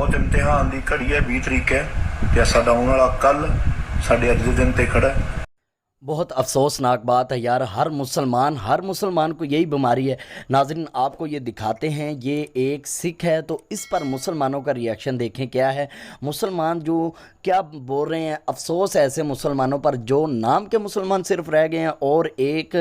बहुत इम्तिहान की घड़ी है, 20 तरीक है, तो साडा आने वाला कल साडे अज दे दिन ते खड़ा है। बहुत अफसोसनाक बात है यार, हर मुसलमान को यही बीमारी है। नाज़रीन आपको ये दिखाते हैं, ये एक सिख है तो इस पर मुसलमानों का रिएक्शन देखें क्या है। मुसलमान जो क्या बोल रहे हैं, अफसोस है ऐसे मुसलमानों पर जो नाम के मुसलमान सिर्फ रह गए हैं और एक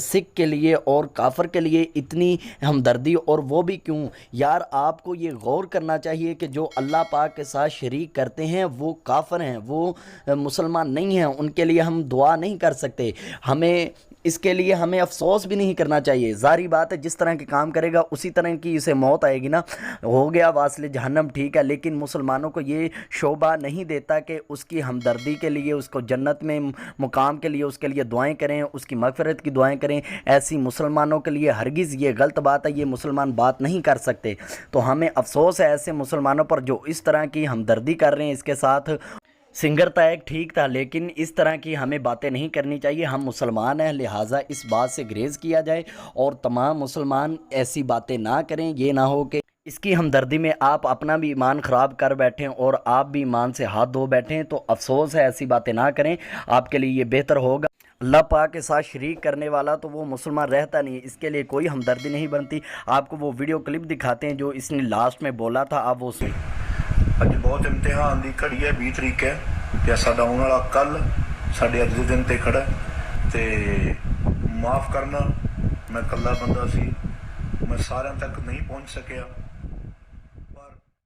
सिख के लिए और काफर के लिए इतनी हमदर्दी, और वो भी क्यों यार। आपको ये गौर करना चाहिए कि जो अल्लाह पाक के साथ शरीक करते हैं वो काफर हैं, वो मुसलमान नहीं हैं, उनके लिए हम दुआ नहीं कर सकते। हमें इसके लिए हमें अफसोस भी नहीं करना चाहिए। ज़ाहिर बात है जिस तरह के काम करेगा उसी तरह की इसे मौत आएगी ना। हो गया वासिल जहन्नम, ठीक है, लेकिन मुसलमानों को ये शोभा नहीं देता कि उसकी हमदर्दी के लिए, उसको जन्नत में मुकाम के लिए उसके लिए दुआएं करें, उसकी मगफिरत की दुआएं करें। ऐसी मुसलमानों के लिए हरगिज़ ये गलत बात है, ये मुसलमान बात नहीं कर सकते। तो हमें अफसोस है ऐसे मुसलमानों पर जो इस तरह की हमदर्दी कर रहे हैं इसके साथ। सिंगर था एक, ठीक था, लेकिन इस तरह की हमें बातें नहीं करनी चाहिए। हम मुसलमान हैं, लिहाजा इस बात से ग्रेज़ किया जाए और तमाम मुसलमान ऐसी बातें ना करें। ये ना हो कि इसकी हमदर्दी में आप अपना भी ईमान ख़राब कर बैठें और आप भी ईमान से हाथ धो बैठें। तो अफसोस है, ऐसी बातें ना करें, आपके लिए ये बेहतर होगा। अल्लाह पाक के साथ शरीक करने वाला तो वो मुसलमान रहता नहीं, इसके लिए कोई हमदर्दी नहीं बनती। आपको वो वीडियो क्लिप दिखाते हैं जो इसने लास्ट में बोला था, आप वो सुन। अज बहुत इम्तिहान की घड़ी है, 20 तरीक है, तो साडा आने वाला कल साडे अज दे दिन ते खड़ा है। तो माफ़ करना, मैं कल्ला बंदा सी, मैं सारिਆਂ तक नहीं पहुँच सकिया।